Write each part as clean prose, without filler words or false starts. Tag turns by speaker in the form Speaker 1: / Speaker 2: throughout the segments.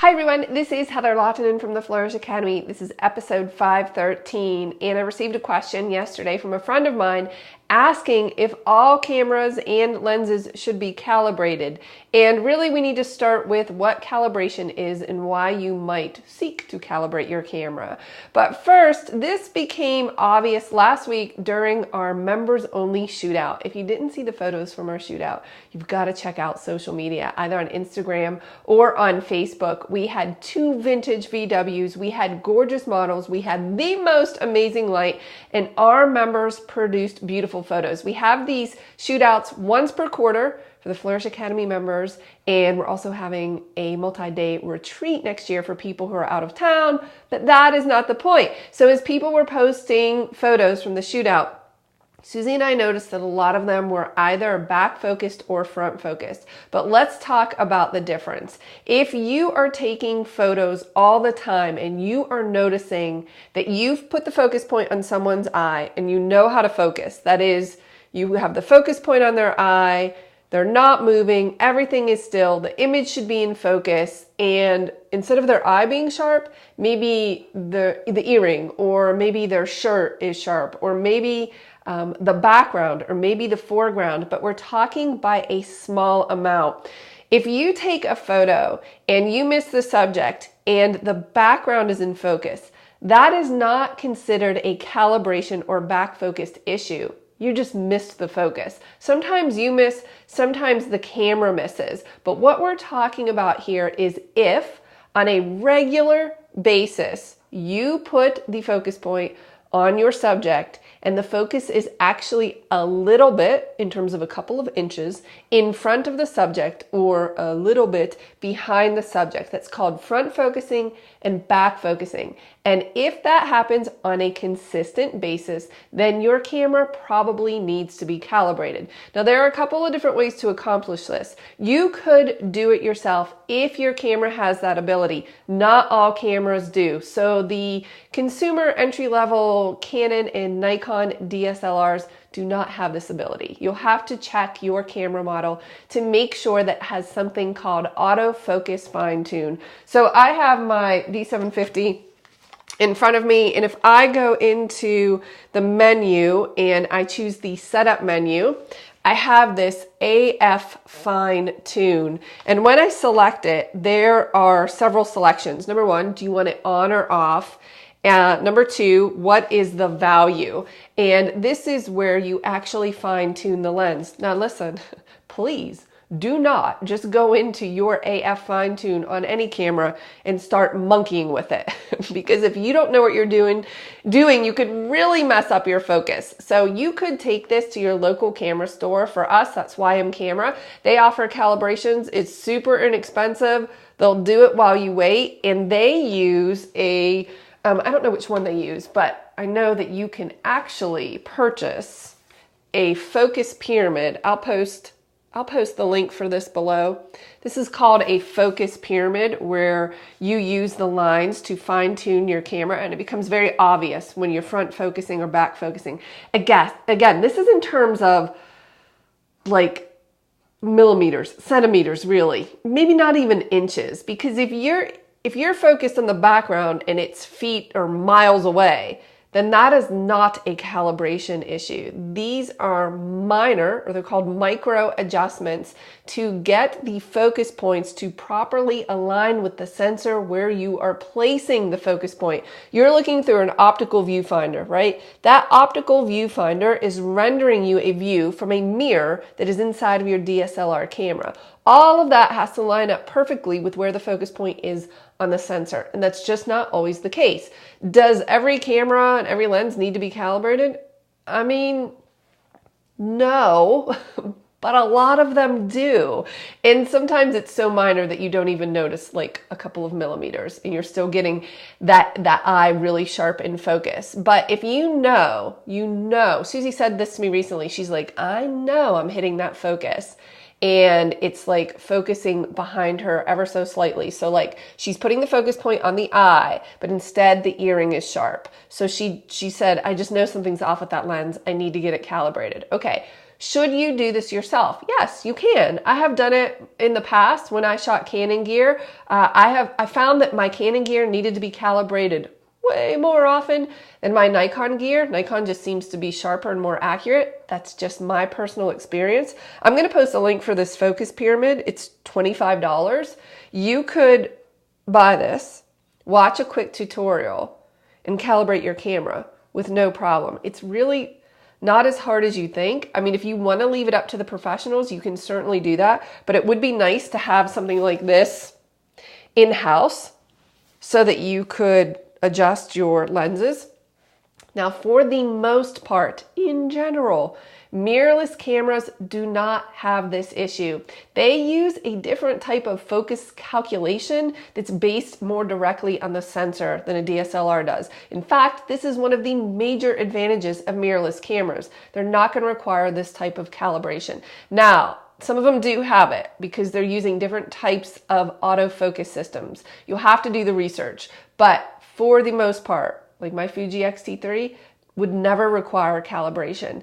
Speaker 1: Hi everyone, this is Heather Lottanen from the Flourish Academy. This is episode 513, and I received a question yesterday from a friend of mine asking if all cameras and lenses should be calibrated. And really we need to start with what calibration is and why you might seek to calibrate your camera. But first, this became obvious last week during our members only shootout. If you didn't see the photos from our shootout, you've got to check out social media, either on Instagram or on Facebook. We had two vintage VWs, we had gorgeous models, we had the most amazing light, and our members produced beautiful photos. We have these shootouts once per quarter for the Flourish Academy members, and we're also having a multi-day retreat next year for people who are out of town, but that is not the point. So as people were posting photos from the shootout, Susie and I noticed that a lot of them were either back focused or front focused. But let's talk about the difference. If you are taking photos all the time and you are noticing that you've put the focus point on someone's eye and you know how to focus, that is, you have the focus point on their eye, they're not moving, everything is still, the image should be in focus, and instead of their eye being sharp, maybe the earring, or maybe their shirt is sharp, or maybe the background, or maybe the foreground, but we're talking by a small amount. If you take a photo and you miss the subject and the background is in focus, that is not considered a calibration or back focused issue. You just missed the focus. Sometimes you miss, sometimes the camera misses. But what we're talking about here is if on a regular basis, you put the focus point on your subject and the focus is actually a little bit, in terms of a couple of inches, in front of the subject or a little bit behind the subject. That's called front focusing and back focusing. And if that happens on a consistent basis, then your camera probably needs to be calibrated. Now, there are a couple of different ways to accomplish this. You could do it yourself if your camera has that ability. Not all cameras do. So the consumer entry-level Canon and Nikon DSLRs do not have this ability. You'll have to check your camera model to make sure that it has something called autofocus fine tune. So I have my D750 in front of me, and if I go into the menu and I choose the setup menu, I have this AF fine tune. And when I select it, there are several selections. Number one, do you want it on or off? Number two, what is the value? And this is where you actually fine tune the lens. Now listen, please do not just go into your AF fine tune on any camera and start monkeying with it. Because if you don't know what you're doing, you could really mess up your focus. So you could take this to your local camera store. For us, that's YM Camera. They offer calibrations. It's super inexpensive. They'll do it while you wait, and they use a I don't know which one they use, but I know that you can actually purchase a focus pyramid. I'll post the link for this below. This is called a focus pyramid, where you use the lines to fine tune your camera, and it becomes very obvious when you're front focusing or back focusing. Again, this is in terms of like millimeters, centimeters, really, maybe not even inches, because if you're focused on the background and it's feet or miles away, then that is not a calibration issue. These are minor, or they're called micro adjustments, to get the focus points to properly align with the sensor where you are placing the focus point. You're looking through an optical viewfinder, right? That optical viewfinder is rendering you a view from a mirror that is inside of your DSLR camera. All of that has to line up perfectly with where the focus point is on the sensor, and that's just not always the case. Does every camera and every lens need to be calibrated? I mean, no, but a lot of them do. And sometimes it's so minor that you don't even notice, like a couple of millimeters, and you're still getting that eye really sharp in focus. But if you know, Susie said this to me recently. She's like, I know I'm hitting that focus. And it's like focusing behind her ever so slightly. So like she's putting the focus point on the eye, but instead the earring is sharp. So she said, I just know something's off with that lens. I need to get it calibrated. Okay, Should you do this yourself? Yes, you can. I have done it in the past when I shot Canon gear. I found that my Canon gear needed to be calibrated way more often than my Nikon gear. Nikon just seems to be sharper and more accurate. That's just my personal experience. I'm going to post a link for this focus pyramid. It's $25. You could buy this, watch a quick tutorial, and calibrate your camera with no problem. It's really not as hard as you think. I mean, if you want to leave it up to the professionals, you can certainly do that, but it would be nice to have something like this in-house so that you could adjust your lenses. Now, for the most part, in general, mirrorless cameras do not have this issue. They use a different type of focus calculation that's based more directly on the sensor than a DSLR does. In fact, this is one of the major advantages of mirrorless cameras. They're not going to require this type of calibration. Now, some of them do have it because they're using different types of autofocus systems. You'll have to do the research, but for the most part, like my Fuji X-T3 would never require calibration.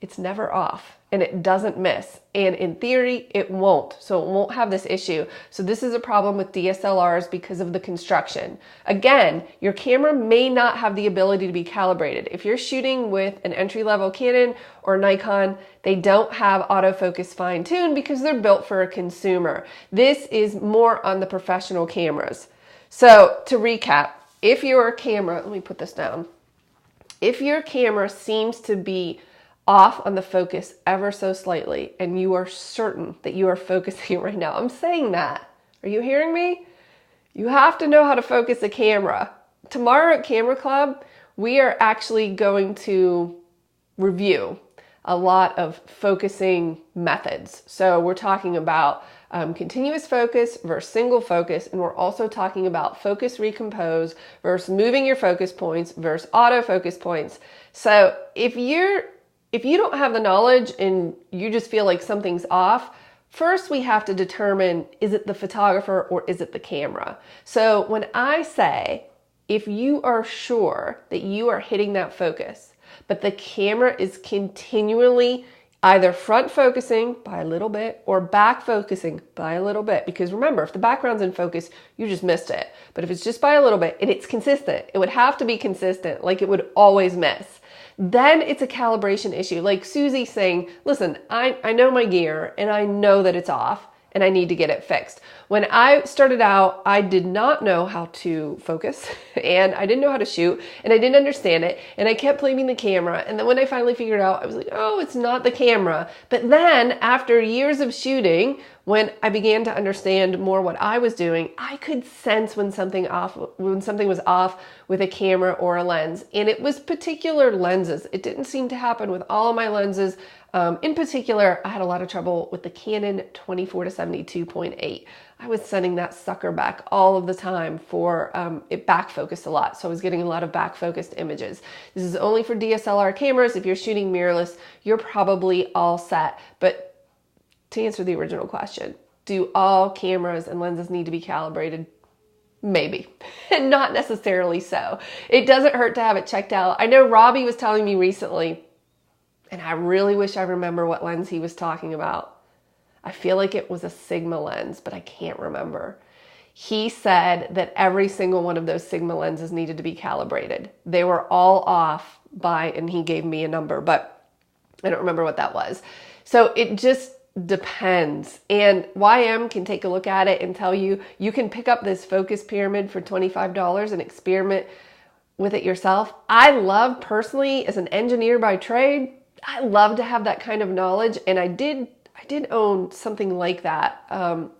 Speaker 1: It's never off and it doesn't miss. And in theory, it won't. So it won't have this issue. So this is a problem with DSLRs because of the construction. Again, your camera may not have the ability to be calibrated. If you're shooting with an entry-level Canon or Nikon, they don't have autofocus fine-tuned because they're built for a consumer. This is more on the professional cameras. So to recap, if your camera, let me put this down. If your camera seems to be off on the focus ever so slightly and you are certain that you are focusing right now, I'm saying that. Are you hearing me? You have to know how to focus a camera. Tomorrow at Camera Club, we are actually going to review a lot of focusing methods. So we're talking about continuous focus versus single focus, and we're also talking about focus recompose versus moving your focus points versus autofocus points. So if you don't have the knowledge and you just feel like something's off, first we have to determine, is it the photographer or is it the camera? So when I say, if you are sure that you are hitting that focus, but the camera is continually either front focusing by a little bit or back focusing by a little bit. Because remember, if the background's in focus, you just missed it. But if it's just by a little bit and it's consistent, it would have to be consistent, like it would always miss. Then it's a calibration issue. Like Susie saying, listen, I know my gear and I know that it's off and I need to get it fixed. When I started out, I did not know how to focus and I didn't know how to shoot and I didn't understand it and I kept blaming the camera. And then when I finally figured out, I was like, oh, it's not the camera. But then after years of shooting, when I began to understand more what I was doing, I could sense when something was off with a camera or a lens. And it was particular lenses. It didn't seem to happen with all of my lenses. In particular, I had a lot of trouble with the Canon 24-72.8. I was sending that sucker back all of the time for it back focused a lot. So I was getting a lot of back focused images. This is only for DSLR cameras. If you're shooting mirrorless, you're probably all set. But to answer the original question, do all cameras and lenses need to be calibrated? Maybe, and not necessarily so. It doesn't hurt to have it checked out. I know Robbie was telling me recently, and I really wish I remember what lens he was talking about. I feel like it was a Sigma lens, but I can't remember. He said that every single one of those Sigma lenses needed to be calibrated. They were all off by, and he gave me a number, but I don't remember what that was. So it just depends. And YM can take a look at it and tell you, you can pick up this focus pyramid for $25 and experiment with it yourself. I love personally, as an engineer by trade, I love to have that kind of knowledge. And I did own something like that.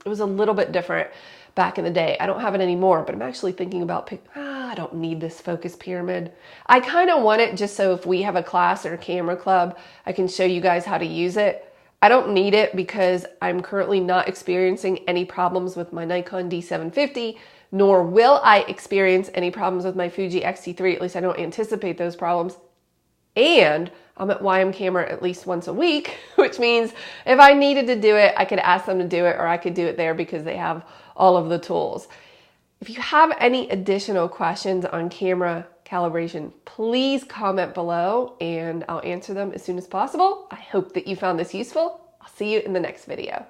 Speaker 1: It was a little bit different back in the day. I don't have it anymore, but I'm actually thinking about I don't need this focus pyramid. I kind of want it just so if we have a class or a camera club, I can show you guys how to use it. I don't need it because I'm currently not experiencing any problems with my Nikon D750, nor will I experience any problems with my Fuji X-T3. At least I don't anticipate those problems. And I'm at YM Camera at least once a week, which means if I needed to do it, I could ask them to do it or I could do it there because they have all of the tools. If you have any additional questions on camera calibration, please comment below and I'll answer them as soon as possible. I hope that you found this useful. I'll see you in the next video.